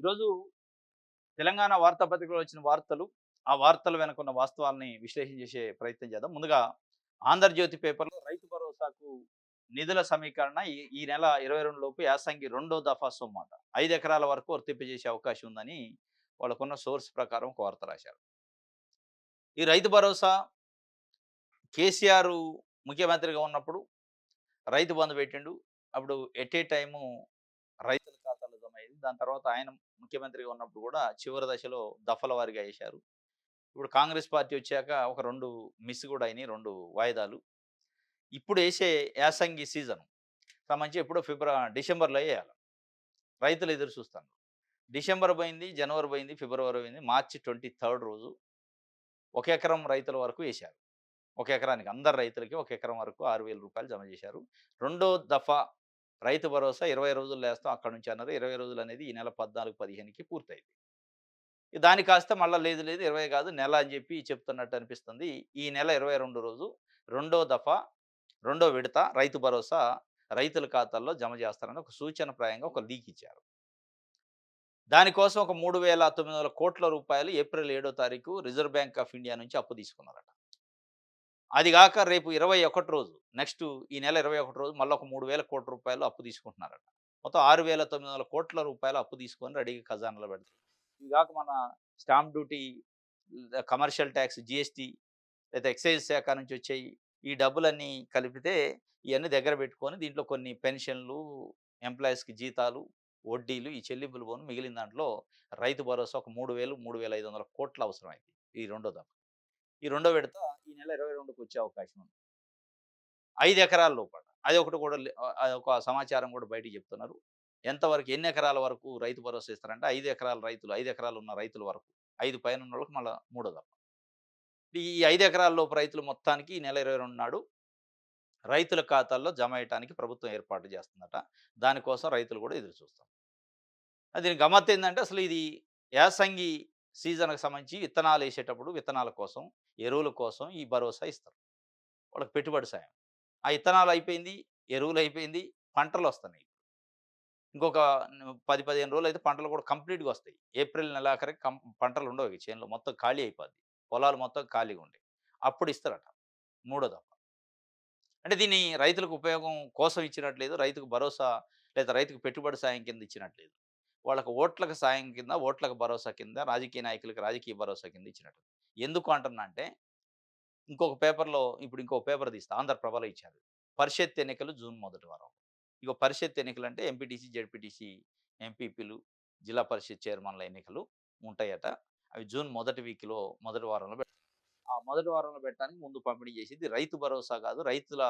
ఈరోజు తెలంగాణ వార్తాపత్రికలో వచ్చిన వార్తలు, ఆ వార్తల వెనకున్న వాస్తవాల్ని విశ్లేషణ చేసే ప్రయత్నం చేద్దాం. ముందుగా 'ఆంధ్రజ్యోతి' పేపర్‌లో రైతు భరోసాకు నిధుల సమీకరణ ఈ నెల 22 లోపు యాసంగి రెండో దఫా సొమ్మట. 5 ఎకరాల వరకు వర్తింపజేసే అవకాశం ఉందని వాళ్ళకున్న సోర్స్ ప్రకారం ఒక వార్త రాశారు. ఈ రైతు భరోసా కేసీఆర్ ముఖ్యమంత్రిగా ఉన్నప్పుడు రైతు బంధు పెట్టిండు. అప్పుడు ఎట్ ఏ టైము రైతుల ఖాతాలో జమ అయ్యేది. దాని తర్వాత ఆయన ముఖ్యమంత్రిగా ఉన్నప్పుడు కూడా చివరి దశలో దఫల వారీగా ఏశారు. ఇప్పుడు కాంగ్రెస్ పార్టీ వచ్చాక ఒక 2 మిస్ కూడా అయినాయి. 2 వాయిదాలు. ఇప్పుడు ఏసే యాసంగి సీజన్ సంబంధించి ఎప్పుడో డిసెంబర్‌లో ఎయాల. రైతులు ఎదురు చూస్తున్నారు. డిసెంబర్ పోయింది, జనవరి పోయింది, ఫిబ్రవరి పోయింది. మార్చి 23 రోజు ఒక ఎకరం రైతుల వరకు ఏశారు. ఒక ఎకరానికి అందరు రైతులకి ఒక ఎకరం వరకు రూ. 6,000 జమ చేశారు. రెండో దఫా రైతు భరోసా 20 రోజుల్లో ఏస్తాం అక్కడి నుంచి అన్నారు. 20 రోజులనేది ఈ నెల 14, 15కి పూర్తయింది. దాన్ని కాస్త మళ్ళా లేదు లేదు 20 కాదు నెల అని చెప్పి చెప్తున్నట్టు అనిపిస్తుంది. ఈ నెల 22 రోజు రెండో దఫా, రెండో విడత రైతు భరోసా రైతుల ఖాతాల్లో జమ చేస్తారని ఒక సూచనప్రాయంగా ఒక లీక్ ఇచ్చారు. దానికోసం ఒక రూ. 3,900,00,00,000 ఏప్రిల్ 7 తారీఖు రిజర్వ్ బ్యాంక్ ఆఫ్ ఇండియా నుంచి అప్పు తీసుకున్నారట. అది గాక రేపు 21 రోజు నెక్స్ట్ ఈ నెల 21 రోజు మళ్ళీ ఒక రూ. 3,000,00,00,000 అప్పు తీసుకుంటున్నారట. మొత్తం రూ. 6,900,00,00,000 అప్పు తీసుకొని రెడీగా ఖజానాలో పెడతారు. ఇది గాక మన stamp duty, commercial tax, GST లేదా ఎక్సైజ్ శాఖ నుంచి వచ్చేయి. ఈ డబ్బులన్నీ కలిపితే ఇయన్నీ దగ్గర పెట్టుకొని దీంట్లో కొన్ని పెన్షన్‌లు, ఎంప్లాయీస్‌కి జీతాలు, వడ్డీలు ఈ చెల్లింపులు పోను మిగిలిన దాంట్లో రైతు భరోసా ఒక 3,000, 3,500,00,00,000 అవసరమైంది. ఈ రెండో దఫా. ఈ రెండో విడత ఈ నెల 22కి వచ్చే అవకాశం ఉంది. 5 ఎకరాల లోపల. అదొకటి కూడా అదొక సమాచారం కూడా బయటికి చెప్తున్నారు. ఎంతవరకు ఎన్ని ఎకరాల వరకు రైతు భరోసా ఇస్తారంటే 5 ఎకరాల రైతులు, 5 ఎకరాలు ఉన్న రైతుల వరకు. 5 పైనున్నోళ్ళకి మళ్ళా మూడో దఫా. ఈ 5 ఎకరాల లోపు రైతులు మొత్తానికి ఈ నెల 22 నాడు రైతుల ఖాతాల్లో జమ అయ్యటానికి ప్రభుత్వం ఏర్పాటు చేస్తుందట. దానికోసం రైతులు కూడా ఎదురు చూస్తారు. దీని గమ్మత్తేందంటే అసలు ఇది యాసంగి సీజన్‌కి సంబంధించి విత్తనాలేసేటప్పుడు విత్తనాల కోసం, ఎరువుల కోసం ఈ భరోసా ఇస్తారు. వాళ్ళకి పెట్టుబడి సాయం. ఆ ఇత్తనాలు అయిపోయింది, ఎరువులు అయిపోయింది, పంటలొస్తున్నాయి. ఇంకొక 10, 15 రోజులైతే పంటలు కూడా కంప్లీట్‌గా వస్తాయి. ఏప్రిల్ నెలాఖరికి పంటలు ఉండవు ఇక చేనులో మొత్తం ఖాళీ అయిపోద్ది. పొలాలు మొత్తం ఖాళీగా ఉంటాయి. అప్పుడు ఇస్తారట మూడో దఫా. అంటే దీన్ని రైతులకు ఉపయోగం కోసం ఇచ్చినట్లేదు. రైతుకు భరోసా లేదా రైతుకు పెట్టుబడి సాయం కింద ఇచ్చినట్లేదు. వాళ్ళకి ఓట్లకు సాయం కింద, ఓట్లకు భరోసా కింద, రాజకీయ నాయకులకు రాజకీయ భరోసా కింద ఇచ్చినట్టు. ఎందుకు అంటున్నా అంటే ఇంకొక పేపర్‌లో ఇప్పుడు ఇంకో పేపర్ తీస్తా. ఆంధ్రప్రభలో ఇచ్చారు. పరిషత్ ఎన్నికలు జూన్ మొదటి వారం. ఇగో పరిషత్ ఎన్నికలంటే ఎంపీటీసీ, జెడ్పీటీసీ, ఎంపీపీలు, జిల్లా పరిషత్ చైర్మన్‌ల ఎన్నికలు ఉంటాయట. అవి జూన్ మొదటి వీక్‌లో మొదటి వారంలో ఆ మొదటి వారంలో పెట్టడానికి ముందు పంపిణీ చేసింది రైతు భరోసా కాదు. రైతుల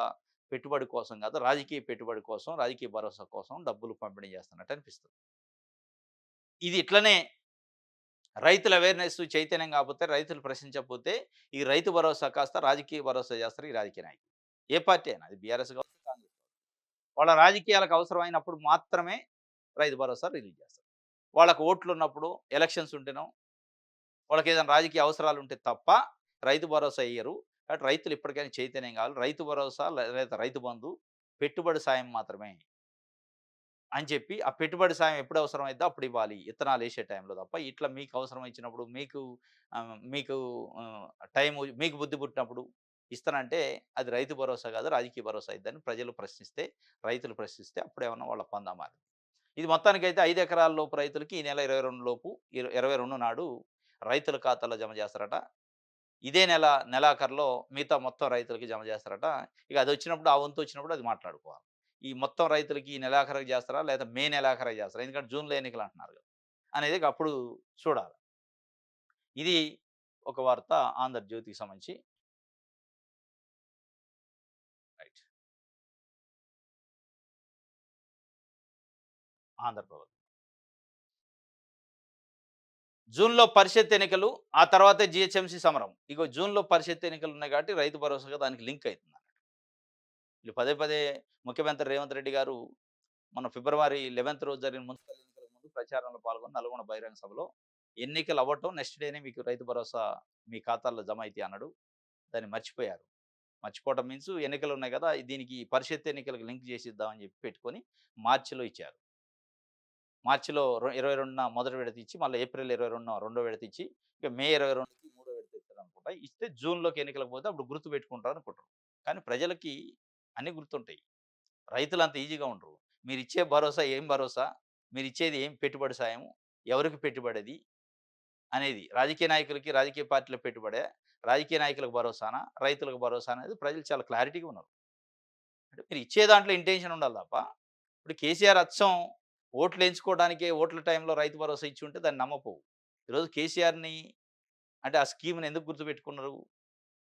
పెట్టుబడి కోసం కాదు. రాజకీయ పెట్టుబడి కోసం, రాజకీయ భరోసా కోసం డబ్బులు పంపిణీ చేస్తున్నట్టు అనిపిస్తుంది. ఇది ఇట్లనే రైతుల అవేర్‌నెస్ చైతన్యం కాకపోతే, రైతులు ప్రశ్నించకపోతే, ఈ రైతు భరోసా కాస్త రాజకీయ భరోసా చేస్తారు ఈ రాజకీయ నాయకులు. ఏ పార్టీ అయినా అది బీఆర్ఎస్ కావచ్చు, కాంగ్రెస్. వాళ్ళ రాజకీయాలకు అవసరమైనప్పుడు మాత్రమే రైతు భరోసా రిలీజ్ చేస్తారు. వాళ్ళకి ఓట్లున్నప్పుడు, ఎలక్షన్స్ ఉంటేనో, వాళ్ళకేదైనా రాజకీయ అవసరాలుంటే తప్ప రైతు భరోసా ఇయ్యరు. కాబట్టి రైతులు ఇప్పటికైనా చైతన్యం కావాలి. రైతు భరోసా లేదా రైతు బంధు పెట్టుబడి సాయం మాత్రమే. అని చెప్పి ఆ పెట్టుబడి సాయం ఎప్పుడు అవసరమైద్దో అప్పుడు ఇవ్వాలి. ఇత్తనాలేసే టైంలో తప్ప, ఇట్లా మీకు అవసరం వచ్చినప్పుడు మీకు టైము మీకు బుద్ధి పుట్టినప్పుడు ఇస్తానంటే అది రైతు భరోసా కాదు, రాజకీయ భరోసా అయిద్దని ప్రజలు ప్రశ్నిస్తే, రైతులు ప్రశ్నిస్తే అప్పుడేమన్నా వాళ్ళ పందా మారింది. ఇది మొత్తానికైతే 5 ఎకరాల లోపు రైతులకి ఈ నెల 22 లోపు 22 నాడు రైతుల ఖాతాలో జమ చేస్తారట. ఇదే నెలాఖరులో మిగతా మొత్తం రైతులకి జమ చేస్తారట. ఇక అదొచ్చినప్పుడు ఆ వంతొచ్చినప్పుడు అది మాట్లాడుకోవాలి. ఈ మొత్తం రైతులకి ఈ నెలాఖరుకి చేస్తారా? లేదా మే నెలాఖరుకి చేస్తారా? ఎందుకంటే జూన్‌లో ఎన్నికలు అంటున్నారు కదా! అనేది అప్పుడు చూడాలి. ఇది ఒక వార్త 'ఆంధ్రజ్యోతి'కి సంబంధించి. రైట్. ఆంధ్రప్రభ. జూన్‌లో పరిషత్ ఎన్నికలు, ఆ తర్వాతే జీహెచ్ఎంసీ సమరం. ఇగో జూన్‌లో పరిషత్ ఎన్నికలున్నాయి కాబట్టి రైతు భరోసాగా దానికి లింక్ అయితుందన్నట్టు. వీళ్ళు పదే పదే ముఖ్యమంత్రి రేవంత్ రెడ్డి గారు మొన్న ఫిబ్రవరి 11 రోజు జరిగిన మున్సిపల్ ఎన్నికల ముందు ప్రచారంలో పాల్గొని నల్గొండ బహిరంగ సభలో ఎన్నికలు అవ్వటం నెక్స్ట్ డేనే మీకు రైతు భరోసా మీ ఖాతాల్లో జమ అయితాయి అన్నాడు. దాన్ని మర్చిపోయారు. మర్చిపోవటం మీన్స్ ఎన్నికలు ఉన్నాయి కదా! దీనికి పరిషత్ ఎన్నికలకు లింక్ చేసిద్దాం అని చెప్పి పెట్టుకొని మార్చిలో ఇచ్చారు. మార్చిలో 22న మొదటి విడత ఇచ్చి, మళ్ళీ ఏప్రిల్ 22న రెండో విడత ఇచ్చి, ఇక మే 22కి మూడో విడత ఇస్తారనుకుంటా. ఇస్తే జూన్‌లోకి ఎన్నికలకు పోతే అప్పుడు గుర్తుపెట్టుకుంటారనుకుంటారు. కానీ ప్రజలకి అన్నీ గుర్తుంటాయి. రైతులంత ఈజీగా ఉండరు. మీరిచ్చే భరోసా ఏం భరోసా? మీరిచ్చేది ఏం పెట్టుబడి సాయం? ఎవరికి పెట్టుబడది? అనేది. రాజకీయ నాయకులకి, రాజకీయ పార్టీలకు పెట్టుబడా? రాజకీయ నాయకులకు భరోసానా? రైతులకు భరోసా అనేది ప్రజలు చాలా క్లారిటీగా ఉన్నారు. అంటే మీరు ఇచ్చే దాంట్లో ఇంటెన్షన్ ఉండాలి తప్ప, ఇప్పుడు కేసీఆర్ అచ్చం ఓట్లేయించుకోవడానికే ఓట్ల టైంలో రైతు భరోసా ఇచ్చి ఉంటే దాన్ని నమ్మపోవు. ఈరోజు కేసీఆర్‌ని అంటే ఆ స్కీమ్‌ని ఎందుకు గుర్తుపెట్టుకున్నారు?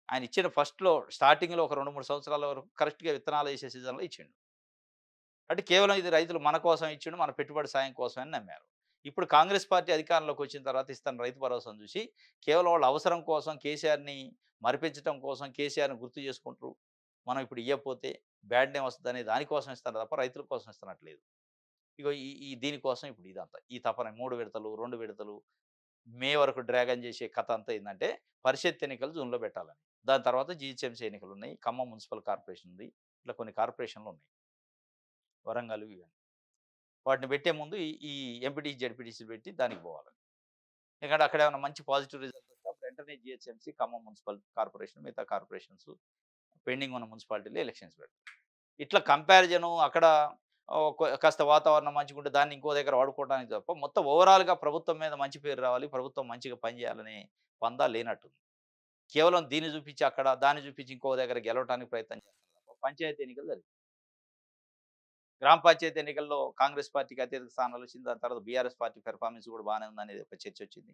ఆయన ఇచ్చిన ఫస్ట్‌లో స్టార్టింగ్‌లో ఒక 2, 3 సంవత్సరాల వరకు కరెక్ట్‌గా విత్తనాలేసే సీజన్‌లో ఇచ్చిండు. అంటే కేవలం ఇది రైతులు మన కోసం ఇచ్చిండు, మన పెట్టుబడి సాయం కోసమే అని నమ్మారు. ఇప్పుడు కాంగ్రెస్ పార్టీ అధికారంలోకి వచ్చిన తర్వాత ఇస్తున్న రైతు భరోసాను చూసి, కేవలం వాళ్ళ అవసరం కోసం కేసీఆర్‌ని మరిపించటం కోసం కేసీఆర్‌ని గుర్తు చేసుకుంటూ, మనం ఇప్పుడు ఇయ్యకపోతే బ్యాడ్ నేమ్ వస్తదనే దానికోసం ఇస్తున్నారు తప్ప రైతుల కోసం ఇస్తున్నట్లేదు. ఇగో ఈ ఈ దీనికోసం ఇప్పుడు ఇదంతా. ఈ తపన 3 విడతలు, 2 విడతలు, మే వరకు డ్రాగన్ చేసే కథ అంతా ఏందంటే, పరిషత్ ఎన్నికలు జూన్‌లో పెట్టాలని. దాని తర్వాత జీహెచ్ఎంసీ ఎన్నికలున్నాయి. ఖమ్మం మున్సిపల్ కార్పొరేషన్ ఉంది. ఇట్లా కొన్ని కార్పొరేషన్‌లున్నాయి. వరంగల్ ఇవన్నీ. వాటిని పెట్టే ముందు ఈ ఈ ఎంపీటీసీ, జడ్పీటీసీలు పెట్టి దానికి పోవాలి. ఎందుకంటే అక్కడ ఏమైనా మంచి పాజిటివ్ రిజల్ట్స్ వస్తే అప్పుడు వెంటనే జీహెచ్ఎంసీ, ఖమ్మం మున్సిపల్ కార్పొరేషన్, మిగతా కార్పొరేషన్స్ పెండింగ్ ఉన్న మున్సిపాలిటీలో ఎలక్షన్స్ పెడతారు. ఇట్లా కంపారిజను అక్కడ కాస్త వాతావరణం మంచిగుంటే దాన్ని ఇంకో దగ్గర వాడుకోవడానికి తప్ప మొత్తం ఓవరాల్‌గా ప్రభుత్వం మీద మంచి పేరు రావాలి, ప్రభుత్వం మంచిగా పనిచేయాలనే పందా లేనట్టుంది. కేవలం దీన్ని చూపించి అక్కడ, దాన్ని చూపించి ఇంకో దగ్గర గెలవటానికి ప్రయత్నం చేస్తున్నారు తప్ప పంచాయతీ ఎన్నికలు జరిగాయి. గ్రామ పంచాయతీ ఎన్నికల్లో కాంగ్రెస్ పార్టీకి అత్యధిక స్థానాలొచ్చింది. దాని తర్వాత బీఆర్ఎస్ పార్టీ పెర్ఫార్మెన్స్ కూడా బానే ఉందనేది ఒక చర్చొచ్చింది.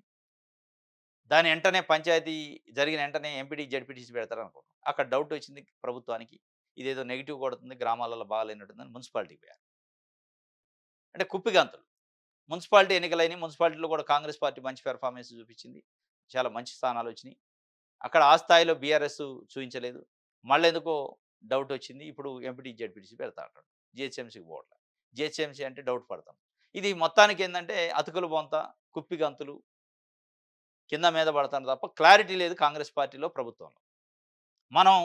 దాని ఎంటనే పంచాయతీ జరిగిన ఎంటనే ఎంపీటీ, జడ్పీటీసీ పెడతారనుకున్నాం. అక్కడ డౌటొచ్చింది ప్రభుత్వానికి. ఇదేదో నెగెటివ్ కొడుతుంది, గ్రామాలలో బాగాలేనట్టుందని మున్సిపాలిటీకి పోయారు. అంటే కుప్పిగంతులు. మున్సిపాలిటీ ఎన్నికలైనయి. మున్సిపాలిటీలో కూడా కాంగ్రెస్ పార్టీ మంచి పెర్ఫార్మెన్స్ చూపించింది. చాలా మంచి స్థానాలొచ్చినియి. అక్కడ ఆ స్థాయిలో బీఆర్ఎస్ చూయించలేదు. మళ్ళెందుకో డౌటొచ్చింది. ఇప్పుడు ఎంపీటీ, జడ్పీటీసీ పెడతా అంటాడు. జీహెచ్ఎంసీకి పోవట్ల. జీహెచ్ఎంసీ అంటే డౌట్ పడతాం. ఇది మొత్తానికేందంటే అతుకులు బొంత, కుప్పిగంతులు, కింద మీద పడతారు తప్ప క్లారిటీ లేదు కాంగ్రెస్ పార్టీలో, ప్రభుత్వంలో. మనం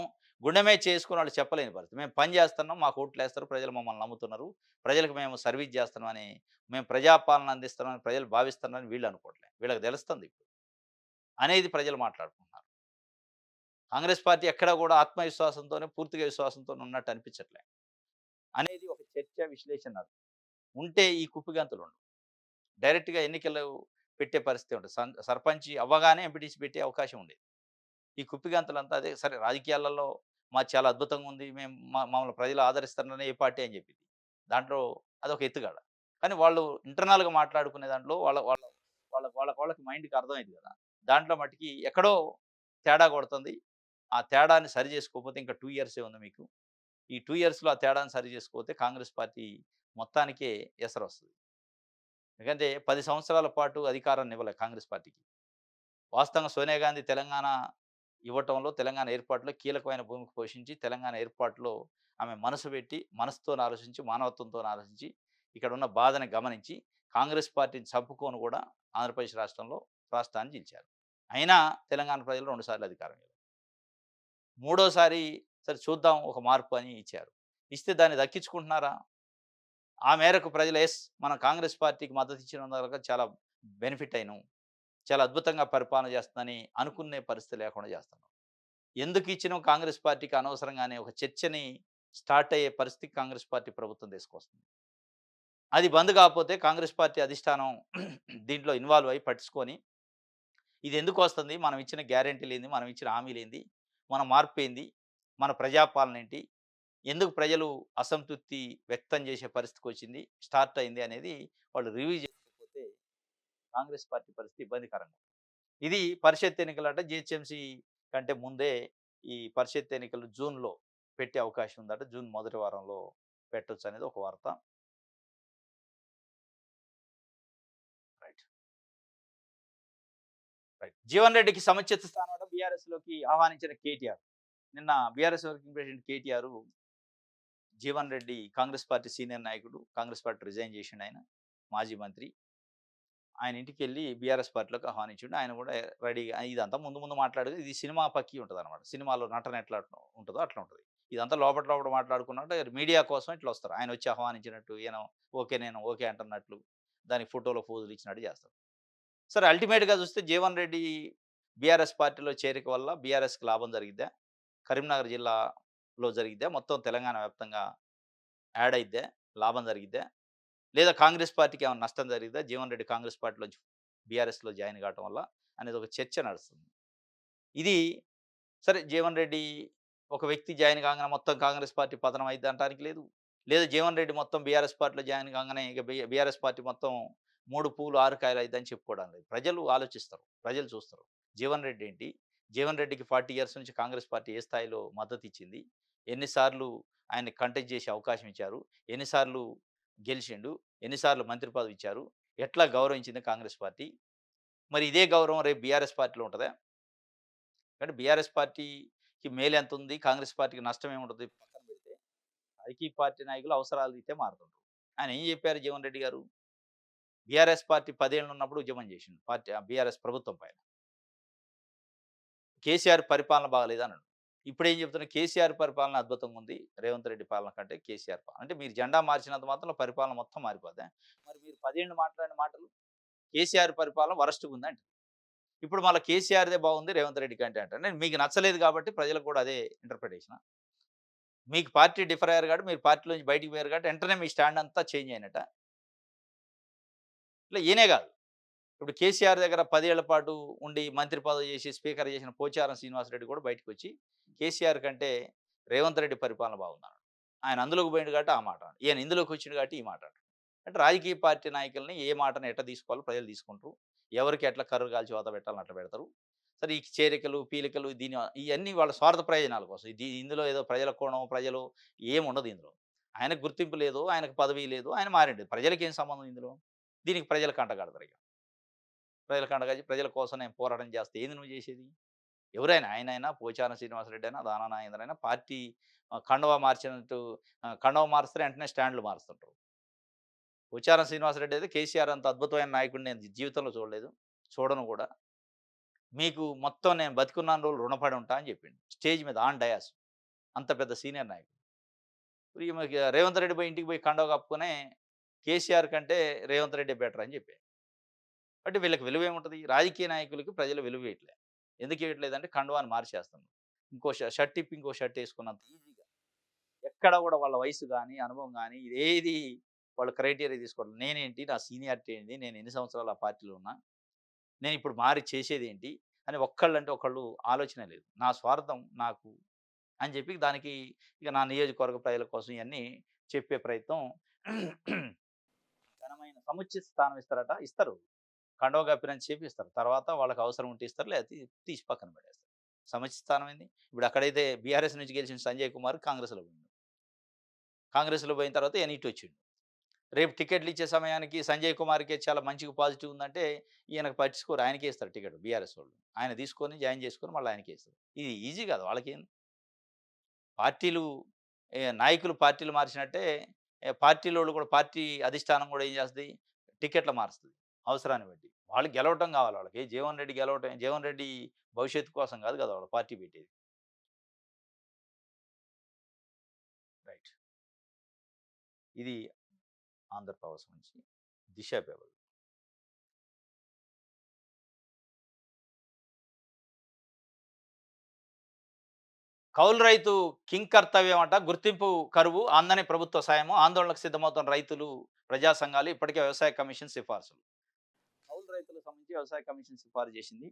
గుండె మీద చేసుకొని వాళ్ళు చెప్పలేని పరిస్థితి. మేము పని చేస్తున్నాం, మాకు ఓట్లేస్తారు, ప్రజలు మమ్మల్ని నమ్ముతున్నారు, ప్రజలకు మేము సర్వీస్ చేస్తున్నామని, మేము ప్రజాపాలన అందిస్తున్నామని ప్రజలు భావిస్తున్నారని వీళ్ళు అనుకోవట్లే. వీళ్ళకి తెలుస్తుంది ఇప్పుడు అనేది ప్రజలు మాట్లాడుకుంటున్నారు. కాంగ్రెస్ పార్టీ ఎక్కడా కూడా ఆత్మవిశ్వాసంతోనే, పూర్తిగా విశ్వాసంతోనే ఉన్నట్టు అనిపించట్లే. అనేది ఒక చర్చ, విశ్లేషణ ఉంటే ఈ కుప్పిగంతులుండవు. డైరెక్ట్‌గా ఎన్నికలు పెట్టే పరిస్థితి ఉంటది. సర్పంచి అవ్వగానే ఎంపీటీసీ పెట్టే అవకాశం ఉండేది. ఈ కుప్పిగంతులంతా అదే సరే రాజకీయాలలో మాది చాలా అద్భుతంగా ఉంది. మేము మమ్మల్ని ప్రజలు ఆదరిస్తున్నారని ఏ పార్టీ అని చెప్పింది. దాంట్లో అదొక ఎత్తుగడ. కానీ వాళ్ళు ఇంటర్నల్‌గా మాట్లాడుకునే దాంట్లో వాళ్ళకి మైండ్‌కి అర్థమైంది కదా! దాంట్లో మట్టికి ఎక్కడో తేడా కొడుతుంది. ఆ తేడాన్ని సరి చేసుకోకపోతే ఇంకా 2 ఇయర్సే ఉంది మీకు. ఈ 2 ఇయర్స్‌లో ఆ తేడాను సరి చేసుకోకపోతే కాంగ్రెస్ పార్టీ మొత్తానికే ఎసరొస్తది. ఎందుకంటే 10 సంవత్సరాల పాటు అధికారాన్ని ఇవ్వలే కాంగ్రెస్ పార్టీకి. వాస్తవంగా సోనియా గాంధీ తెలంగాణ ఇవ్వటంలో, తెలంగాణ ఏర్పాటులో కీలకమైన భూమిక పోషించి, తెలంగాణ ఏర్పాటులో ఆమె మనసు పెట్టి, మనసుతోని ఆలోచించి, మానవత్వంతోని ఆలోచించి, ఇక్కడున్న బాధని గమనించి, కాంగ్రెస్ పార్టీని చంపుకొని కూడా ఆంధ్రప్రదేశ్ రాష్ట్రాన్ని గెలిచారు. అయినా తెలంగాణ ప్రజలు 2 సార్లు అధికారం ఇవ్వలేదు. మూడోసారి సరే చూద్దాం ఒక మార్పు అని ఇచ్చారు. ఇస్తే దాన్ని దక్కించుకుంటున్నారా? ఆ మేరకు ప్రజలు మనం కాంగ్రెస్ పార్టీకి మద్దతు ఇచ్చినందువల్ల చాలా బెనిఫిట్ అయినాం. చాలా అద్భుతంగా పరిపాలన చేస్తుందని అనుకునే పరిస్థితి లేకుండా చేస్తున్నాం. ఎందుకు ఇచ్చినాం కాంగ్రెస్ పార్టీకి అనవసరంగానే ఒక చర్చని స్టార్ట్ అయ్యే పరిస్థితికి కాంగ్రెస్ పార్టీ ప్రభుత్వం తీసుకొస్తుంది. అది బంద్ కాకపోతే కాంగ్రెస్ పార్టీ అధిష్టానం దీంట్లో ఇన్వాల్వ్ అయ్యి పట్టించుకొని ఇది ఎందుకు వస్తుంది? మనం ఇచ్చిన గ్యారంటీలేంది? మనం ఇచ్చిన హామీలేంది? మన మార్పేంది? మన ప్రజాపాలన ఏంటి? ఎందుకు ప్రజలు అసంతృప్తి వ్యక్తం చేసే పరిస్థితికొచ్చింది? స్టార్ట్ అయింది అనేది వాళ్ళు రివ్యూ చేసుకోకపోతే కాంగ్రెస్ పార్టీ పరిస్థితి ఇబ్బందికరంగా. ఇది పరిషత్ ఎన్నికలట జీహెచ్ఎంసీ కంటే ముందే ఈ పరిషత్ ఎన్నికలు జూన్‌లో పెట్టే అవకాశం ఉందట. జూన్ మొదటి వారంలో పెట్టొచ్చనేది ఒక వార్త. రైట్. రైట్. జీవన్ రెడ్డికి సముచిత స్థానం బీఆర్ఎస్‌లోకి ఆహ్వానించిన కేటీఆర్. నిన్న BRS working president KTR Jeevan Reddy Congress party senior నాయకుడు. కాంగ్రెస్ పార్టీ రిజైన్ చేసిండాయన. మాజీ మంత్రి. ఆయన ఇంటికెళ్ళి బీఆర్ఎస్ పార్టీలోకి ఆహ్వానించిండు. ఆయన కూడా రెడీగా ఇదంతా ముందు ముందు మాట్లాడేది. ఇది సినిమా పక్కీ ఉంటదనమాట. సినిమాలో నటన ఎట్లా ఉంటదో అట్లా ఉంటది. ఇదంతా లోపట లోపట మాట్లాడుకున్నట్టు మీడియా కోసం ఇట్లా వస్తారు. ఆయనొచ్చి ఆహ్వానించినట్టు, ఈయన ఓకే నేను ఓకే అంటున్నట్లు. దానికి ఫోటోలో ఫోజులు ఇచ్చినట్టు చేస్తారు. సరే అల్టిమేట్‌గా చూస్తే జీవన్ రెడ్డి బీఆర్ఎస్ పార్టీలో చేరిక వల్ల బీఆర్ఎస్‌కి లాభం జరిగిద్దా? కరీంనగర్ జిల్లాలో జరిగిద్దా? మొత్తం తెలంగాణ వ్యాప్తంగా యాడ్ అయిద్దా? లాభం జరిగిద్దా? లేదా కాంగ్రెస్ పార్టీకి ఏమైనా నష్టం జరిగిద్దా? జీవన్ రెడ్డి కాంగ్రెస్ పార్టీలోంచి బీఆర్ఎస్‌లో జాయిన్ కావటం వల్ల అనేది ఒక చర్చ నడుస్తుంది. ఇది సరే జీవన్ రెడ్డి ఒక వ్యక్తి జాయిన్ కాంగానే మొత్తం కాంగ్రెస్ పార్టీ పతనం అయిద్ది అనటానికి లేదు. లేదా జీవన్ రెడ్డి మొత్తం బీఆర్ఎస్ పార్టీలో జాయిన్ కాంగానే ఇక బీఆర్ఎస్ పార్టీ మొత్తం 3 పూలు 6 కాయలు అయిద్దని చెప్పుకోవడం లేదు. ప్రజలు ఆలోచిస్తారు. ప్రజలు చూస్తారు. జీవన్ రెడ్డి ఏంటి? జీవన్ రెడ్డికి 40 ఇయర్స్ నుంచి కాంగ్రెస్ పార్టీ ఏ స్థాయిలో మద్దతిచ్చింది? ఎన్ని సార్లు ఆయన్ని కంటెస్ట్ చేసే అవకాశం ఇచ్చారు? ఎన్ని సార్లు గెలిచిండు? ఎన్ని సార్లు మంత్రి పదవి ఇచ్చారు? ఎట్లా గౌరవించింది కాంగ్రెస్ పార్టీ? మరి ఇదే గౌరవం రేపు బీఆర్ఎస్ పార్టీలో ఉంటదా? అంటే బీఆర్ఎస్ పార్టీకి మేలెంతుంది? కాంగ్రెస్ పార్టీకి నష్టం ఏముంటది? పక్కన పెడితే, రాజకీయ పార్టీ నాయకులు అవసరాల రీత్యా మారుతుంటారు. ఆయన ఏం చెప్పారు జీవన్ రెడ్డి గారు? బీఆర్ఎస్ పార్టీ 10 ఏళ్ళు ఉన్నప్పుడు ఉద్యమం చేసిండు. బీఆర్ఎస్ ప్రభుత్వం పైన. కేసీఆర్ పరిపాలన బాగాలేదన్నాడు. ఇప్పుడేం చెప్తున్నారు? కేసీఆర్ పరిపాలన అద్భుతంగా ఉంది. రేవంత్ రెడ్డి పాలన కంటే కేసీఆర్ పాలన. అంటే మీరు జెండా మార్చినంత మాత్రంలో పరిపాలన మొత్తం మారిపోద్దా? మరి మీరు 10 ఏళ్ళు మాట్లాడిన మాటలు కేసీఆర్ పరిపాలన వరస్ట్‌గా ఉందంట. ఇప్పుడు మళ్ళా కేసీఆర్‌దే బాగుంది రేవంత్ రెడ్డి కంటే అంటారు. అంటే మీకు నచ్చలేదు కాబట్టి ప్రజలకు కూడా అదే ఇంటర్ప్రిటేషనా? మీకు పార్టీ డిఫర్ అయ్యారు కాబట్టి మీరు పార్టీలోంచి బయటికి పోయారు కాబట్టి వెంటనే మీ స్టాండ్ అంతా చేంజ్ అయినట్టా? ఇట్లా ఈయనే కాదు. ఇప్పుడు కేసీఆర్ దగ్గర 10 ఏళ్ల పాటు ఉండి మంత్రి పదవి చేసి స్పీకర్ చేసిన పోచారం శ్రీనివాసరెడ్డి కూడా బయటకొచ్చి కేసీఆర్ కంటే రేవంత్ రెడ్డి పరిపాలన బాగుందన్నాడు. ఆయన అందులోకి పోయిండు కాబట్టి ఆ మాట అన్నాడు. ఈయన ఇందులోకి వచ్చిండు కాబట్టి ఈ మాట అన్నాడు. అంటే రాజకీయ పార్టీ నాయకుల్ని ఏ మాటను ఎట్లా తీసుకోవాలో ప్రజలు తీసుకుంటారు. ఎవరికి ఎట్లా కర్రు కాల్చి వాత పెట్టాలని అట్లా పెడతారు. సరే ఈ చేరికలు, పీలికలు ఇయన్నీ వాళ్ళ స్వార్థ ప్రయోజనాల కోసం. ఇందులో ఏదో ప్రజల కోణం, ప్రజలు ఏముండదు ఇందులో. ఆయనకు గుర్తింపు లేదు, ఆయనకు పదవి లేదు, ఆయన మారిండు. ప్రజలకేం సంబంధం ఇందులో? దీనికి ప్రజలు కంటగడతారు ఇగ. ప్రజల కండగచ్చి ప్రజల కోసం నేను పోరాటం చేస్తే ఏంది నువ్వు చేసేది? ఎవరైనా ఆయనైనా, పోచారం శ్రీనివాసరెడ్డి అయినా, దానా నాగేంద్ర అయినా పార్టీ కండువా మార్చినట్టు కండువా మారుస్తారు వెంటనే స్టాండ్‌లు మారుస్తుంటారు. పోచారం శ్రీనివాసరెడ్డి అయితే కేసీఆర్ అంత అద్భుతమైన నాయకుడిని నేను జీవితంలో చూడలేదు. చూడను కూడా. మీకు మొత్తం నేను బతికున్నన్ని రోజులు రుణపడి ఉంటా అని చెప్పిండు. స్టేజ్ మీద ఆన్ డయాస్. అంత పెద్ద సీనియర్ నాయకుడు. ఈమెకి రేవంత్ రెడ్డి పోయి ఇంటికి పోయి కండువా కప్పుకొనే కేసీఆర్ కంటే రేవంత్ రెడ్డే బెటర్ అని చెప్పాడు. అంటే వీళ్ళకి విలువేముంటది? రాజకీయ నాయకులకి ప్రజలు విలువియట్లే. ఎందుకు ఇవ్వట్లేదంటే కండువాని మార్చేస్తున్నారు. ఇంకో షర్ట్ ఇప్పి ఇంకో షర్ట్ ఏసుకున్నంత ఈజీగా. ఎక్కడ గూడా వాళ్ళ వయసు గాని, అనుభవం గాని ఇదేది వాళ్ళు క్రైటీరియా తీసుకోవట్లే. నేనేంటి? నా సీనియారిటీ ఏంటి? నేను ఎన్ని సంవత్సరాలు ఆ పార్టీలో ఉన్నా? నేనిప్పుడు మారి చేసేదేంటి? అని ఒక్కళ్ళంటే ఒకళ్ళు ఆలోచనే లేదు. నా స్వార్థం నాకు అని చెప్పి దానికి ఇక నా నియోజకవర్గ ప్రజల కోసం ఇయన్నీ చెప్పే ప్రయత్నం ఘనమైన సముచిత స్థానం ఇస్తారట. ఇస్తారు. కండువ కప్పినంత సేపు ఇస్తారు. తర్వాత వాళ్ళకి అవసరం ఉంటే ఇస్తారు. లేకపోతే తీసి పక్కన పడేస్తారు. సముచిత స్థానం ఏంది? ఇప్పుడు అక్కడైతే బీఆర్ఎస్ నుంచి గెలిచిన సంజయ్ కుమార్ కాంగ్రెస్‌లో పోయిండు. కాంగ్రెస్‌లో పోయిన తర్వాత ఈయన ఇటొచ్చిండు. రేపు టికెట్లు ఇచ్చే సమయానికి సంజయ్ కుమార్‌కే చాలా మంచిగా పాజిటివ్ ఉందంటే ఈయనకు పట్టించుకోరు. ఆయనకే ఇస్తారు టికెట్ బీఆర్ఎస్ వోళ్ళు. ఆయన తీసుకొని జాయిన్ చేసుకొని మళ్ళీ ఆయనకే ఇస్తారు. ఇది ఈజీ కాదు వాళ్ళకేంది. పార్టీలు నాయకులు పార్టీలు మార్చినట్టే పార్టీలోళ్ళు కూడా పార్టీ అధిష్టానం కూడా ఏం చేస్తది? టికెట్లు మారుస్తది. అవసరాన్ని బట్టి. వాళ్ళు గెలవటం కావాలి వాళ్ళకి. జీవన్ రెడ్డి భవిష్యత్తు కోసం కాదు కదా! వాళ్ళు పార్టీ పెట్టేది. రైట్. ఇది ఆంధ్రప్రభ నుంచి దిశ పేపర్. కౌలు రైతు కింగ్ కర్తవ్యమట గుర్తింపు కరువు అందని ప్రభుత్వ సాయము ఆందోళనకు సిద్ధమవుతున్న రైతులు ప్రజా సంఘాలు ఇప్పటికే వ్యవసాయ కమిషన్ సిఫార్సులు. కౌలు రైతులకు సంబంధించి వ్యవసాయ కమిషన్ సిఫారసు చేసింది.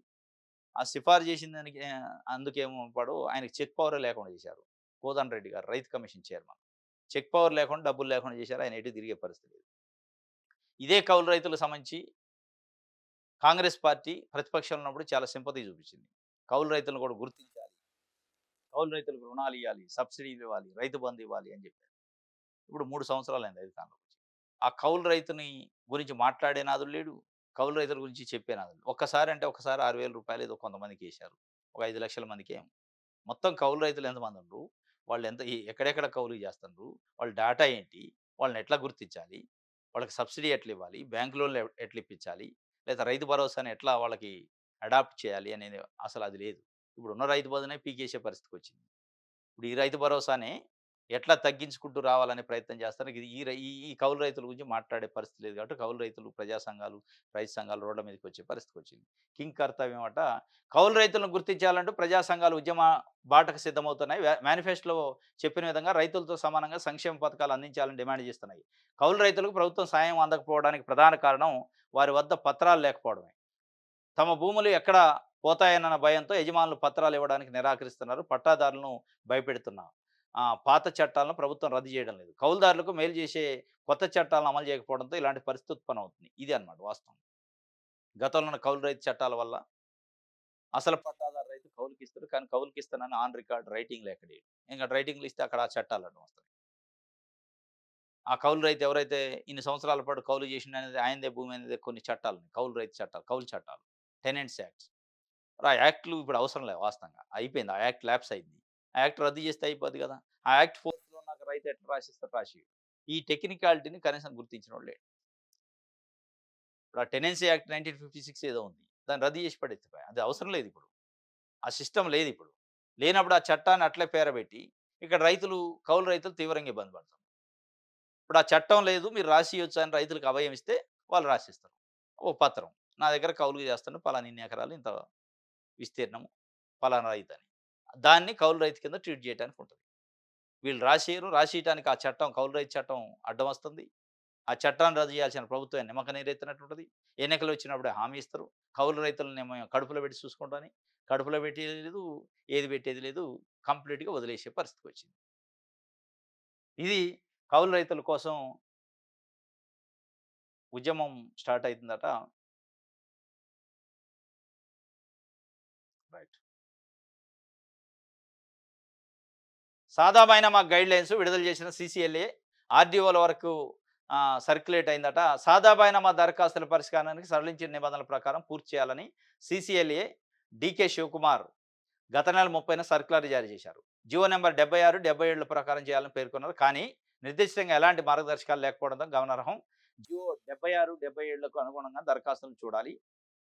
ఆ సిఫారసు చేసిన దానికి అందుకేమో పాడు ఆయనకి చెక్ పవరే లేకుండా చేశారు. కోదండరెడ్డి గారు రైతు కమిషన్ చైర్మన్. చెక్ పవర్ లేకుండా డబ్బులు లేకుండా చేశారు. ఆయన ఎటు తిరిగే పరిస్థితి లేదు. ఇదే కౌలు రైతులకు సంబంధించి కాంగ్రెస్ పార్టీ ప్రతిపక్షంలో ఉన్నప్పుడు చాలా సింపతి చూపించింది. కౌలు రైతులను కూడా గుర్తించాలి. కౌలు రైతులకు రుణాలు ఇయ్యాలి, సబ్సిడీలు ఇవ్వాలి, రైతు బంధు ఇవ్వాలి అని చెప్పారు. ఇప్పుడు 3 సంవత్సరాలైంది అధికారంలోకి వచ్చి. ఆ కౌలు రైతుని గురించి మాట్లాడే నాదుడు లేడు. కౌలు రైతుల గురించి చెప్పే నాదుడు. ఒక్కసారి అంటే ఒక్కసారి రూ. 6,000 ఏదో కొంతమందికేశారు. ఒక 5,00,000 మందికేమో. మొత్తం కౌలు రైతులు ఎంతమంది ఉండ్రు? వాళ్ళు ఎంత ఎక్కడెక్కడ కౌలుకి చేస్తుండ్రు? వాళ్ళ డేటా ఏంటి? వాళ్ళని ఎట్లా గుర్తించాలి? వాళ్ళకి సబ్సిడీ ఎట్లా ఇవ్వాలి? బ్యాంక్ లోన్‌లు ఎట్లా ఇప్పించాలి? లేదా రైతు భరోసాని ఎట్లా వాళ్ళకి అడాప్ట్ చేయాలి అనేది అసలు అది లేదు. ఇప్పుడున్న రైతు బంధునే పీకేసే పరిస్థితికొచ్చింది. ఇప్పుడు ఈ రైతు భరోసానే ఎట్లా తగ్గించుకుంటూ రావాలనే ప్రయత్నం చేస్తారు. ఇది ఈ రై ఈ ఈ కౌలు రైతుల గురించి మాట్లాడే పరిస్థితి లేదు కాబట్టి కౌలు రైతులు, ప్రజా సంఘాలు, రైతు సంఘాలు రోడ్ల మీదకొచ్చే పరిస్థితికొచ్చింది. కింగ్ కర్తవ్యం అట కౌలు రైతులను గుర్తించాలంటూ ప్రజా సంఘాలు ఉద్యమ బాటకు సిద్ధమవుతున్నాయి. మేనిఫెస్టోలో చెప్పిన విధంగా రైతులతో సమానంగా సంక్షేమ పథకాలు అందించాలని డిమాండ్ చేస్తున్నాయి. కౌలు రైతులకు ప్రభుత్వం సాయం అందకపోవడానికి ప్రధాన కారణం వారి వద్ద పత్రాలు లేకపోవడమే. తమ భూములు ఎక్కడ పోతాయన్న భయంతో యజమానులు పత్రాలు ఇవ్వడానికి నిరాకరిస్తున్నారు. పట్టాదారులను భయపెడుతున్నారు. పాత చట్టాలను ప్రభుత్వం రద్దు చేయడం లేదు. కౌలుదారులకు మేలు చేసే కొత్త చట్టాలను అమలు చేయకపోవడంతో ఇలాంటి పరిస్థితి ఉత్పన్నమవుతుంది. ఇది అన్నమాట వాస్తవం. గతంలో ఉన్న కౌలు రైతు చట్టాల వల్ల అసలు పట్టాదారు రైతు కౌలుకిస్తాడు. కానీ కౌలుకిస్తానని ఆన్ రికార్డ్ రైటింగ్‌లో ఎక్కడియ్యడు. ఇంక రైటింగ్‌లో ఇస్తే అక్కడ ఆ చట్టాలు అడ్డం వస్తాయి. ఆ కౌలు రైతు ఎవరైతే ఇన్ని సంవత్సరాల పాటు కౌలు చేసిండనేది ఆయనదే భూమి అనేది కొన్ని చట్టాలున్నాయి. కౌలు రైతు చట్టాలు, కౌలు చట్టాలు. Tenants acts. ఆ యాక్ట్‌లు ఇప్పుడు అవసరం లేదు వాస్తవంగా. అయిపోయింది. ఆ యాక్ట్ ల్యాప్స్ అయింది. ఆ యాక్ట్ రద్దు చేస్తే అయిపోద్ది కదా! ఆ యాక్ట్ ఫోర్స్‌లో ఉన్నాక రైతు ఎట్లా రాసిస్తాడు? రాసియ్యడు. ఈ టెక్నికాలిటీని కనీసం గుర్తించినోడు లేడు. ఇప్పుడు ఆ టెనెన్సీ యాక్ట్ 1956 ఏదో ఉంది. దాన్ని రద్దు చేసి పడేత్తిపాయ. అది అవసరం లేదిప్పుడు. ఆ సిస్టమ్ లేదిప్పుడు. లేనప్పుడు ఆ చట్టాన్ని అట్లే పేరబెట్టి, ఇక్కడ రైతులు, కౌలు రైతులు తీవ్రంగా ఇబ్బంది పడతారు. ఇప్పుడు ఆ చట్టం లేదు మీరు రాసియొచ్చు అని రైతులకు అభయం ఇస్తే వాళ్ళు రాసిస్తారు. ఓ పత్రం. నా దగ్గర కౌలుకి చేస్తాను. పలానా ఇన్ని ఎకరాలు, ఇంత విస్తీర్ణం, పలానా రైతని. దాన్ని కౌలు రైతు కింద ట్రీట్ చేయటానికి ఉంటది. వీళ్ళు రాసియరు. రాసియటానికి ఆ చట్టం, కౌలు రైతు చట్టం అడ్డం వస్తుంది. ఆ చట్టాన్ని రద్దు చేయాల్సిన ప్రభుత్వమే నిమ్మక నీరెత్తినట్టుంటది. ఎన్నికలొచ్చినప్పుడే హామీ ఇస్తరు. కౌలు రైతులనేమో కడుపులో పెట్టి చూసుకుంటాని, కడుపులో పెట్టేది లేదు, ఏది పెట్టేది లేదు. కంప్లీట్‌గా వదిలేసే పరిస్థితికొచ్చింది. ఇది కౌలు రైతుల కోసం ఉద్యమం స్టార్ట్ అయితుందట. రైట్. సాదా బైనామా గైడ్‌లైన్స్ విడుదల చేసిన సీసీఎల్ఏ ఆర్‌డీఓల వరకు సర్క్యులేట్ అయిందట. సాదా బైనామా దరఖాస్తుల పరిష్కారానికి సడలించిన నిబంధనల ప్రకారం పూర్తి చేయాలని సీసీఎల్ఏ డీకే శివకుమార్ గత నెల 30న సర్క్యులర్ జారీ చేశారు. జీవో నంబర్ 76, 77 ప్రకారం చేయాలని పేర్కొన్నారు. కానీ నిర్దిష్టంగా ఎలాంటి మార్గదర్శకాలు లేకపోవడంతో గమనార్హం. జీవో 76, 77లకు అనుగుణంగా దరఖాస్తులను చూడాలి.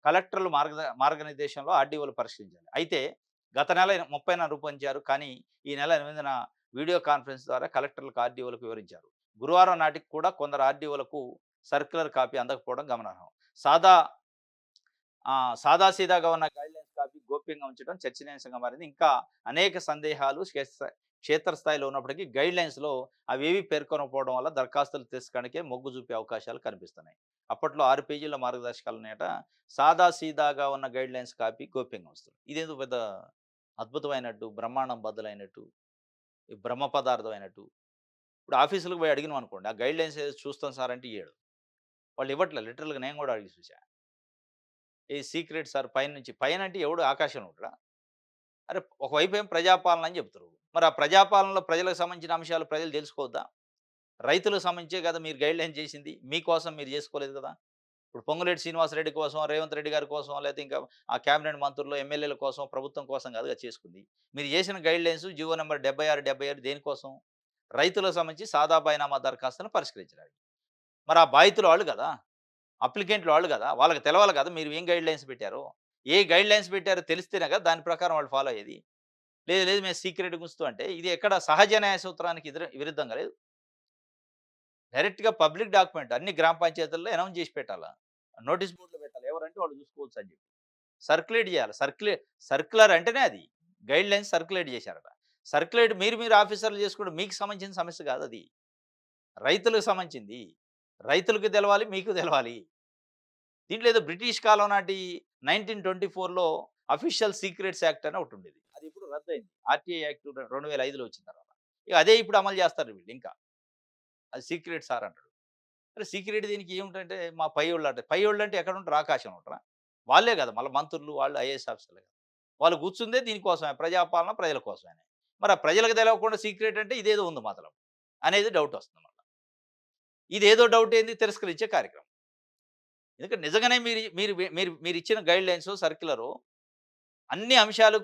కలెక్టర్లు మార్గనిర్దేశంలో ఆర్‌డీఓలు పరిశీలించాలి. అయితే గత నెల 30న రూపొందించారు. కానీ ఈ నెల 8న వీడియో కాన్ఫరెన్స్ ద్వారా కలెక్టర్లకు, ఆర్‌డీఓలకు వివరించారు. గురువారం నాటికి కూడా కొందరు ఆర్‌డీఓలకు సర్క్యులర్ కాపీ అందకపోవడం గమనార్హం. సాదా సాదాసీదాగా ఉన్న గైడ్‌లైన్స్ కాపీ గోప్యంగా ఉంచడం చర్చనీయాంశంగా మారింది. ఇంకా అనేక సందేహాలు క్షేత్రస్థాయిలో ఉన్నప్పటికీ గైడ్‌లైన్స్‌లో అవేవి పేర్కొనకపోవడం వల్ల దరఖాస్తులు తిరస్కరణకే మొగ్గు చూపే అవకాశాలు కనిపిస్తున్నాయి. అప్పట్లో 6 పేజీల మార్గదర్శకాలున్నాయట. సాదాసీదాగా ఉన్న గైడ్‌లైన్స్ కాపీ గోప్యంగా ఉంచుతుంది. ఇదేదో పెద్ద అద్భుతమైనట్టు, బ్రహ్మాండం బద్దలైనట్టు, ఈ బ్రహ్మ పదార్థం అయినట్టు. ఇప్పుడు ఆఫీసులకు పోయి అడిగినామనుకోండి, ఆ గైడ్‌లైన్స్ ఏదో చూస్తాం సార్ అంటే ఇయ్యడు. వాళ్ళు ఇవ్వట్లే లిటరల్‌గా నేను కూడా అడిగి చూసా. ఈ సీక్రెట్ సార్ పైనుంచి. పైనంటే ఎవడు ఆకాశంలో ఉంటాడా? అరే! ఒకవైపేమో ప్రజాపాలన అని చెప్తుర్రు. మరి ఆ ప్రజాపాలనలో ప్రజలకు సంబంధించిన అంశాలు ప్రజలు తెలుసుకోవద్దా? రైతులకు సంబంధించే కదా మీరు గైడ్‌లైన్ చేసింది. మీకోసం మీరు చేసుకోలేదు కదా! ఇప్పుడు పొంగులేటి శ్రీనివాసరెడ్డి కోసం, రేవంత్ రెడ్డి గారి కోసం, లేకపోతే ఇంకా ఆ క్యాబినెట్ మంత్రులు, ఎమ్మెల్యేల కోసం, ప్రభుత్వం కోసం కాదుగా చేసుకుంది. మీరు చేసిన గైడ్‌లైన్స్ జీవో నంబర్ 76, 77 దేనికోసం? రైతులకు సంబంధించి సాదా బైనామా దరఖాస్తులను పరిష్కరించడానికి. మరి ఆ బాధితులు వాళ్ళు కదా! అప్లికెంట్లు వాళ్ళు కదా! వాళ్ళకి తెలవాలి కదా! మీరు ఏం గైడ్‌లైన్స్ పెట్టారో. ఏ గైడ్‌లైన్స్ పెట్టారో తెలిస్తేనే కదా! దాని ప్రకారం వాళ్ళు ఫాలో అయ్యేది. లేదు, లేదు మేము సీక్రెట్‌గా ఉంచుతాం అంటే ఇది ఎక్కడ సహజ న్యాయ సూత్రానికి విరుద్ధంగా లేదు. డైరెక్ట్‌గా పబ్లిక్ డాక్యుమెంట్ అన్ని గ్రామ పంచాయతీల్లో అనౌన్స్ చేసి పెట్టాలా. నోటీస్ బోర్డ్‌లో పెట్టాలి. ఎవరంటే వాళ్ళు చూసుకోవచ్చు అని చెప్పి. సర్క్యులేట్ చేయాలి. సర్క్యులర్ అంటేనే అది. గైడ్‌లైన్స్ సర్క్యులేట్ చేశారట. సర్క్యులేట్ మీరు ఆఫీసర్లు చేసుకుంటే మీకు సంబంధించిన సమస్య కాదది. రైతులకు సంబంధించింది. రైతులకు తెలవాలి, మీకు తెలవాలి. దీంట్లో ఏదో బ్రిటిష్ కాలం నాటి 1924లో అఫీషియల్ సీక్రెట్స్ యాక్ట్ అని ఒకటుండేది. అది ఇప్పుడు రద్దయింది. ఆర్‌టిఐ యాక్ట్ 2005లో వచ్చిన తర్వాత. ఇక అదే ఇప్పుడు అమలు చేస్తారు వీళ్ళు ఇంకా. అది సీక్రెట్ సార్ అంటాడు. అరే సీక్రెట్ దీనికి ఏమిటంటే మా పైయోళ్ళు అంటారు. పైయోళ్ళంటే ఎక్కడుంటారు? ఆకాశంలో ఉంటారా? వాళ్ళే కదా! మళ్ళా మంత్రులు వాళ్ళు ఐఏఎస్ ఆఫీసర్లే కదా! వాళ్ళు కూర్చుందే దీనికోసమే ప్రజాపాలన ప్రజల కోసమని. మరి ఆ ప్రజలకు తెలవకుండా సీక్రెట్ అంటే ఇదేదో ఉంది మతలబు అనేది డౌట్ వస్తుంది మళ్ళా. ఇదేదో డౌట్ ఏంది తిరస్కరించే కార్యక్రమం. ఎందుకంటే నిజంగానే మీరు మీరు మీరు మీరిచ్చిన గైడ్‌లైన్సు, సర్క్యులరు అన్ని అంశాలు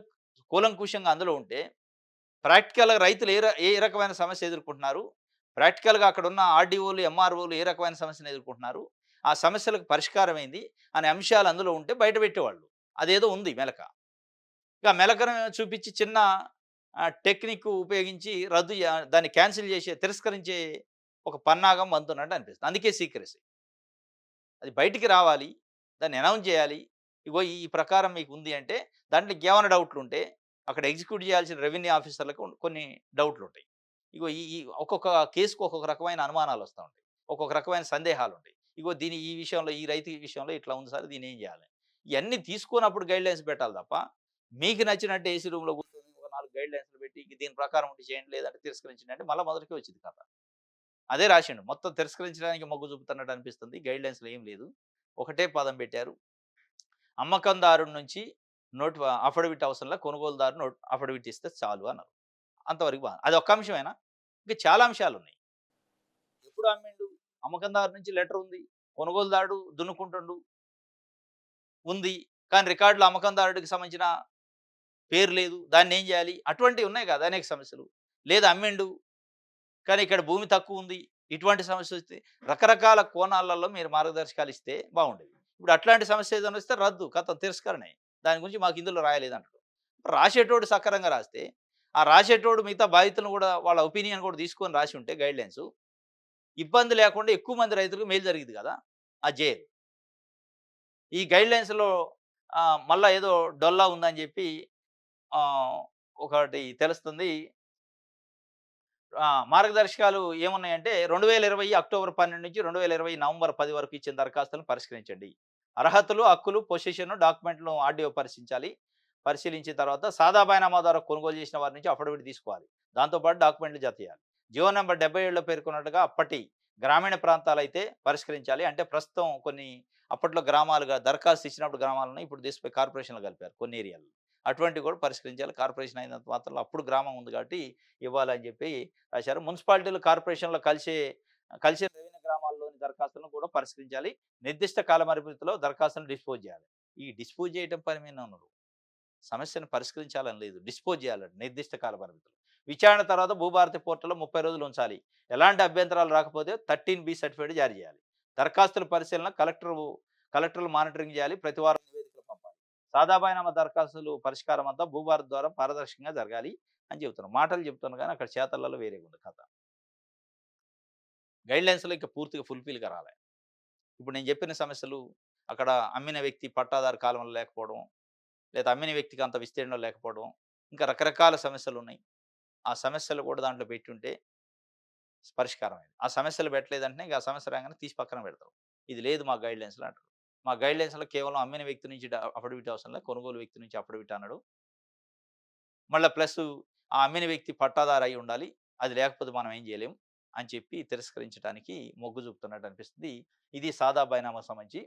కూలంకుషంగా అందులో ఉంటే, ప్రాక్టికల్‌గా రైతులు ఏ రకమైన సమస్య ఎదుర్కొంటున్నారు? ప్రాక్టికల్‌గా అక్కడున్న ఆర్‌డీఓలు, ఎంఆర్‌ఓలు ఏ రకమైన సమస్యను ఎదుర్కొంటున్నారు? ఆ సమస్యలకు పరిష్కారం ఏంది? అనే అంశాలు అందులో ఉంటే బయట పెట్టేవాళ్ళు. అదేదో ఉంది మెలక. ఇక మెలకను చూపించి చిన్న టెక్నిక్ ఉపయోగించి దాన్ని క్యాన్సిల్ చేసే, తిరస్కరించే ఒక పన్నాగం పంతున్నట్టు అనిపిస్తుంది. అందుకే సీక్రెసీ. అది బయటికి రావాలి. దాన్ని అనౌన్స్ చేయాలి. ఇగో ఈ ప్రకారం మీకుంది అంటే, దాంట్లో ఇంకేమైనా డౌట్లుంటే, అక్కడ ఎగ్జిక్యూట్ చేయాల్సిన రెవెన్యూ ఆఫీసర్‌లకు కొన్ని డౌట్లుంటాయి. ఇగో ఈ ఈ ఒక్కొక్క కేస్‌కి ఒక్కొక్క రకమైన అనుమానాలొస్తా ఉంటాయి. ఒక్కొక్క రకమైన సందేహాలుంటాయి. ఇగో ఈ విషయంలో, ఈ రైతు ఈ విషయంలో ఇట్లా ఉంది సార్, దీన్నేం చేయాలి? ఇయన్నీ తీసుకొనప్పుడు గైడ్‌లైన్స్ పెట్టాలి తప్ప, మీకు నచ్చినట్టు ఏసీ రూమ్‌లో కూర్చొని ఒక 4 గైడ్‌లైన్స్‌లు పెట్టి, దీని ప్రకారం ఉంటే చేయండి, లేదంటే తిరస్కరించండి అంటే మళ్ళా మొదటికే వచ్చింది కథ. అదే రాసిండు. మొత్తం తిరస్కరించడానికి మొగ్గు చూపుతున్నట్టు అనిపిస్తుంది. గైడ్‌లైన్స్‌లో ఏం లేదు. ఒకటే పదం పెట్టారు. అమ్మకందారుడి నుంచి అఫిడవిట్ అవసరంలా, కొనుగోలుదారు అఫిడవిట్ ఇస్తే చాలు అన్నారు. అంతవరకు అదొక్క అంశమేనా? ఇంకా చాలా అంశాలున్నాయి. ఎప్పుడు అమ్మిండు? అమ్మకందారు నుంచి లెటర్ ఉంది. కొనుగోలుదారుడు దున్నుకుంటుండు ఉంది. కానీ రికార్డులో అమ్మకందారుడికి సంబంధించిన పేరు లేదు. దాన్నేం జేయాలి? అటువంటివి ఉన్నాయి గదా! అనేక సమస్యలు. లేదా అమ్మిండు, కానీ ఇక్కడ భూమి తక్కువుంది. ఇటువంటి సమస్యొస్తే రకరకాల కోణాలలో మీరు మార్గదర్శకాలిస్తే బావుండేది. ఇప్పుడు అట్లాంటి సమస్య ఏదైనా వస్తే రద్దు. ఖతం తిరస్కరణే. దాని గురించి మాకు ఇందులో రాయలేదంటాడు. రాసేటోడు సక్రమంగా రాస్తే, ఆ రాసేటోడు మిగతా బాధితులను గూడా వాళ్ళ ఒపీనియన్ గూడా తీసుకొని రాసి ఉంటే గైడ్‌లైన్స్, ఇబ్బంది లేకుండా ఎక్కువ మంది రైతులకు మేలు జరిగిద్ది గదా! అది జేయరు. ఈ గైడ్‌లైన్స్‌లో మళ్ళా ఏదో డొల్లా ఉందని జెప్పి ఒకటి తెలుస్తుంది. మార్గదర్శకాలు ఏమున్నాయంటే 2020 అక్టోబర్ 12 నుంచి 2020 నవంబర్ 10 వరకు ఇచ్చిన దరఖాస్తులను పరిష్కరించండి. అర్హతలు, హక్కులు, పొజిషన్, డాక్యుమెంట్‌లను ఆర్‌డీఓ పరిశీలించాలి. పరిశీలించిన తర్వాత సాదా బైనామా ద్వారా కొనుగోలు చేసిన వారి నుంచి అఫిడవిట్ తీసుకోవాలి. దాంతో పాటు డాక్యుమెంట్లు జతచేయాలి. జీవో నంబర్ 77లో పేర్కొన్నట్టుగా అప్పటి గ్రామీణ ప్రాంతాలైతే పరిష్కరించాలి. అంటే ప్రస్తుతం కొన్ని అప్పట్లో గ్రామాలుగా దరఖాస్తు ఇచ్చినప్పుడు గ్రామాలున్నాయి. ఇప్పుడు తీసిపోయి కార్పొరేషన్‌లో కలిపారు కొన్ని ఏరియాల్లో. అటువంటివి కూడా పరిష్కరించాలి. కార్పొరేషన్ అయినంత మాత్రంలో అప్పుడు గ్రామం ఉంది కాబట్టి ఇవ్వాలని చెప్పి రాశారు. మున్సిపాలిటీలు, కార్పొరేషన్‌లో కలిసే రెవెన్యూ గ్రామాల్లోని దరఖాస్తులను కూడా పరిష్కరించాలి. నిర్దిష్ట కాల పరిమితిలో దరఖాస్తులను డిస్పోజ్ చేయాలి. ఈ డిస్పోజ్ చేయటం పని మీద ఉన్నారు. సమస్యను పరిష్కరించాలని లేదు. డిస్పోజ్ చేయాలండి నిర్దిష్ట కాల పరిమితిలో. విచారణ తర్వాత భూభారతి పోర్టల్‌లో 30 రోజులు ఉంచాలి. ఎలాంటి అభ్యంతరాలు రాకపోతే 13బి సర్టిఫికేట్ జారీ చేయాలి. దరఖాస్తుల పరిశీలన కలెక్టర్లు మానిటరింగ్ చేయాలి. ప్రతి వారం నివేదికలు పంపాలి. సాదా బైనామా దరఖాస్తులు పరిష్కారం అంతా భూభారతి ద్వారా పారదర్శకంగా జరగాలి అని చెబుతున్నాం. మాటలు చెప్తున్నాను గానీ అక్కడ చేతల్లో వేరేగా ఉంది కథ. గైడ్‌లైన్స్‌లో ఇంకా పూర్తిగా ఫుల్‌ఫిల్‌గా రాలే. ఇప్పుడు నేను చెప్పిన సమస్యలు అక్కడ అమ్మిన వ్యక్తి పట్టాదారు కాలంలో లేకపోవడం, లేదా అమ్మిన వ్యక్తికి అంత విస్తీర్ణం లేకపోవడం, ఇంకా రకరకాల సమస్యలున్నాయి. ఆ సమస్యలు కూడా దాంట్లో పెట్టుంటే పరిష్కారం అయ్యేది. ఆ సమస్యలు పెట్టలేదంటేనే ఇక ఆ సమస్య రాగానే తీసి పక్కన పెడతారు. ఇది లేదు మా గైడ్‌లైన్స్‌లో అంటారు. మా గైడ్‌లైన్స్‌లో కేవలం అమ్మిన వ్యక్తి నుంచి అఫిడవిట్ అవసరం లేదు. కొనుగోలు వ్యక్తి నుంచి అఫిడవిట్ అన్నాడు. మళ్ళా ప్లస్సు ఆ అమ్మిన వ్యక్తి పట్టాదారు అయి ఉండాలి. అది లేకపోతే మనం ఏం చేయలేం అని చెప్పి తిరస్కరించడానికి మొగ్గు చూపుతున్నట్టు అనిపిస్తుంది. ఇది సాదా బైనామా సంబంధించి